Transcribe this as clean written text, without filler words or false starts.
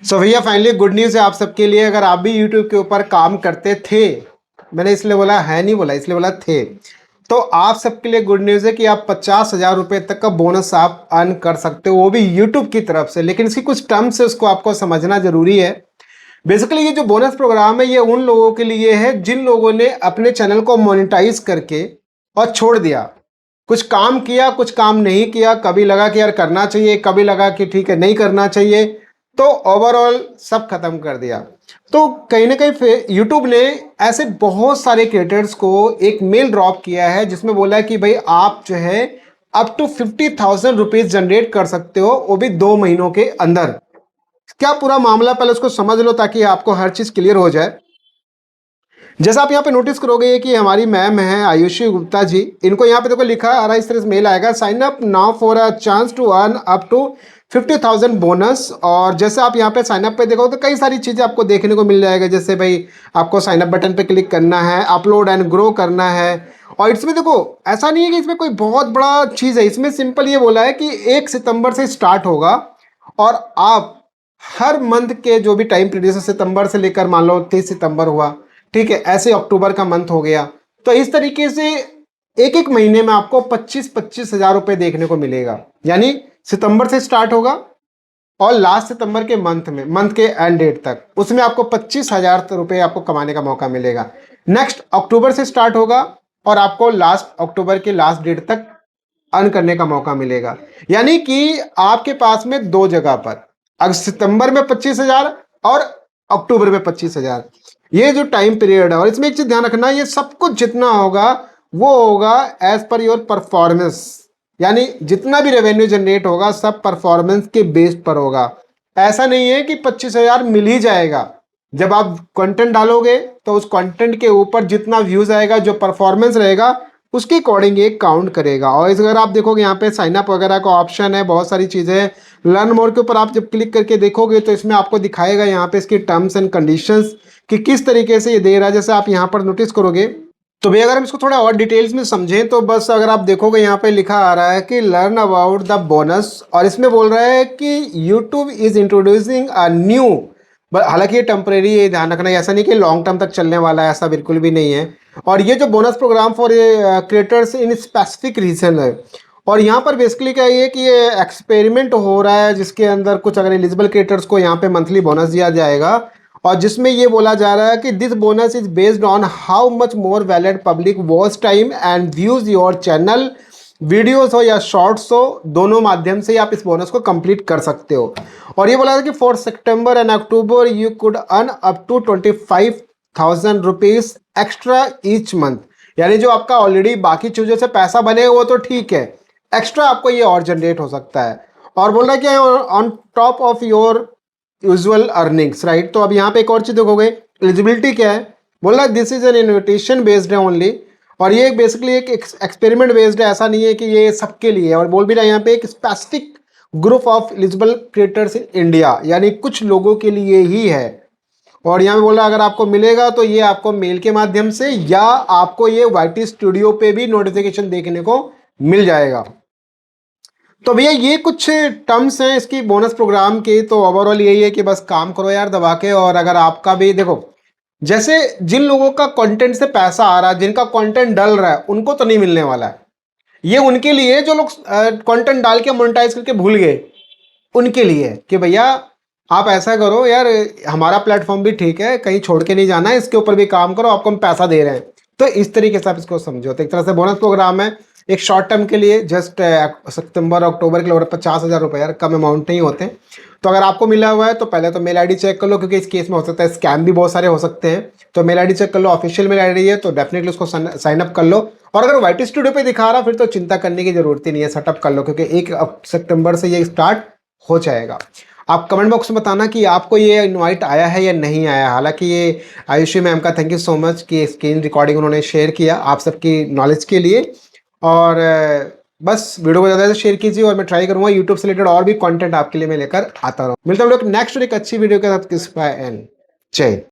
सो भैया finally good news है आप सबके लिए। अगर आप भी यूट्यूब के ऊपर काम करते थे, मैंने इसलिए बोला है नहीं बोला, इसलिए बोला थे, तो आप सबके लिए गुड न्यूज़ है कि आप 50,000 रुपये तक का बोनस आप अर्न कर सकते हो, वो भी यूट्यूब की तरफ से। लेकिन इसकी कुछ टर्म्स है, उसको आपको समझना जरूरी है। बेसिकली ये जो बोनस प्रोग्राम है ये उन लोगों के लिए है जिन लोगों ने अपने चैनल को मोनेटाइज करके और छोड़ दिया। कुछ काम किया, कुछ काम नहीं किया, कभी लगा कि यार करना चाहिए, कभी लगा कि ठीक है नहीं करना चाहिए, तो ओवरऑल सब खत्म कर दिया। तो कहीं ना कहीं यूट्यूब ने ऐसे बहुत सारे क्रिएटर्स को एक मेल ड्रॉप किया है जिसमें बोला है कि भाई आप जो है अप टू 50,000 रुपीज जनरेट कर सकते हो, वो भी 2 महीनों के अंदर। क्या पूरा मामला पहले उसको समझ लो ताकि आपको हर चीज क्लियर हो जाए। जैसा आप यहाँ पे नोटिस करोगे कि हमारी मैम है आयुषी गुप्ता जी, इनको यहाँ पे देखो लिखा आ रहा है, इस तरह से मेल आएगा, sign up now for a chance to earn up to 50,000 bonus. और जैसे आप यहाँ पे साइन अप पे देखो तो कई सारी चीज़ें आपको देखने को मिल जाएगा। जैसे भाई आपको साइन अप बटन पे क्लिक करना है, अपलोड एंड ग्रो करना है। और इसमें देखो ऐसा नहीं है कि इसमें कोई बहुत बड़ा चीज़ है, इसमें सिंपल ये बोला है कि 1 सितंबर से स्टार्ट होगा और आप हर मंथ के जो भी टाइम पीरियड, जैसे सितंबर से लेकर मान लो 30 सितंबर हुआ, ठीक है, ऐसे अक्टूबर का मंथ हो गया, तो इस तरीके से एक एक महीने में आपको 25-25 हजार रुपए देखने को मिलेगा। यानी सितंबर से स्टार्ट होगा और लास्ट सितंबर के मंथ के एंड डेट तक उसमें आपको 25,000 रुपए आपको कमाने का मौका मिलेगा। नेक्स्ट अक्टूबर से स्टार्ट होगा और आपको लास्ट अक्टूबर के लास्ट डेट तक अर्न करने का मौका मिलेगा। यानी कि आपके पास में दो जगह पर, अगर सितंबर में 25,000 और अक्टूबर में 25,000, ये जो टाइम पीरियड है। और इसमें एक चीज ध्यान रखना, ये सब कुछ जितना होगा वो होगा एज पर योर परफॉर्मेंस। यानी जितना भी रेवेन्यू जनरेट होगा सब परफॉर्मेंस के बेस पर होगा। ऐसा नहीं है कि 25,000 मिल ही जाएगा। जब आप कंटेंट डालोगे तो उस कंटेंट के ऊपर जितना व्यूज आएगा, जो परफॉर्मेंस रहेगा, उसके अकॉर्डिंग ये काउंट करेगा। और इस अगर आप देखोगे यहाँ पे साइन अप वगैरह का ऑप्शन है, बहुत सारी चीज़ें हैं। लर्न मोर के ऊपर आप जब क्लिक करके देखोगे तो इसमें आपको दिखाएगा यहाँ पे इसकी टर्म्स एंड कंडीशंस कि किस तरीके से ये दे रहा है। जैसे आप यहाँ पर नोटिस करोगे तो भैया अगर हम इसको थोड़ा और डिटेल्स में समझें तो बस अगर आप देखोगे यहाँ पे लिखा आ रहा है कि लर्न अबाउट द बोनस, और इसमें बोल रहा है कि YouTube is introducing a new, हालांकि ये टेम्परेरी, ये ध्यान रखना, ऐसा नहीं कि लॉन्ग टर्म तक चलने वाला है, ऐसा बिल्कुल भी नहीं है। और ये जो bonus program for creators in specific region है। और यहाँ पर बेसिकली क्या है कि ये एक्सपेरिमेंट हो रहा है जिसके अंदर कुछ अगर एलिजिबल क्रिएटर्स को यहाँ पे मंथली बोनस दिया जाएगा। और जिसमें ये बोला जा रहा है कि this bonus is based on how much more valid public watch time and views your channel, videos हो या शॉर्ट्स हो, दोनों माध्यम से आप इस बोनस को कंप्लीट कर सकते हो। और ये बोला था कि for September and October you could earn up to 25,000 rupees extra each month. यानी जो आपका ऑलरेडी बाकी चीजों से पैसा बनेगा वो तो ठीक है, एक्स्ट्रा आपको ये और जनरेट हो सकता है। और बोल रहा है कि on top of your usual earnings, right. तो अब यहाँ पे एक और चीज देखोगे, एलिजिबिलिटी क्या है, बोल रहा है this is an invitation based है ओनली। और ये बेसिकली एक एक्सपेरिमेंट बेस्ड है, ऐसा नहीं है कि ये सबके लिए है। और बोल भी रहा है यहाँ पे एक specific group of eligible creators in India, यानी कुछ लोगों के लिए ही है। और यहाँ पे बोला अगर आपको मिलेगा तो ये आपको मेल के माध्यम से या आपको ये वाईटी स्टूडियो पे भी नोटिफिकेशन देखने को मिल जाएगा। तो भैया ये कुछ टर्म्स हैं इसकी बोनस प्रोग्राम की। तो ओवरऑल यही है कि बस काम करो यार दबा के। और अगर आपका भी देखो, जैसे जिन लोगों का कंटेंट से पैसा आ रहा है, जिनका कंटेंट डल रहा है, उनको तो नहीं मिलने वाला है। ये उनके लिए जो लोग कंटेंट डाल के मोनेटाइज करके भूल गए, उनके लिए कि भैया आप ऐसा करो यार, हमारा प्लेटफॉर्म भी ठीक है, कहीं छोड़ के नहीं जाना है, इसके ऊपर भी काम करो, आपको हम पैसा दे रहे हैं। तो इस तरीके से आप इसको समझो। तो एक तरह से बोनस प्रोग्राम है, एक शॉर्ट टर्म के लिए, जस्ट सितंबर अक्टूबर के लिए 50,000 रुपये, यार कम अमाउंट नहीं होते। तो अगर आपको मिला हुआ है तो पहले तो मेल आईडी चेक कर लो, क्योंकि इस केस में हो सकता है स्कैम भी बहुत सारे हो सकते हैं। तो मेल आईडी चेक कर लो, ऑफिशियल मेल आईडी है तो डेफिनेटली उसको साइन अप कर लो। और अगर वाईटी स्टूडियो पे दिखा रहा फिर तो चिंता करने की जरूरत ही नहीं है, सेटअप कर लो, क्योंकि 1 सितंबर से ये स्टार्ट हो जाएगा। आप कमेंट बॉक्स में बताना कि आपको ये इनवाइट आया है या नहीं आया। हालांकि ये आयुषी मैम का थैंक यू सो मच कि स्क्रीन रिकॉर्डिंग उन्होंने शेयर किया आप सबकी नॉलेज के लिए। और बस वीडियो को ज़्यादा से शेयर कीजिए और मैं ट्राई करूंगा यूट्यूब से रिलेटेड और भी कंटेंट आपके लिए मैं लेकर आता रहूँ। मिलता हूँ लोग नेक्स्ट एक अच्छी वीडियो के साथ। किस बाय एंड जय।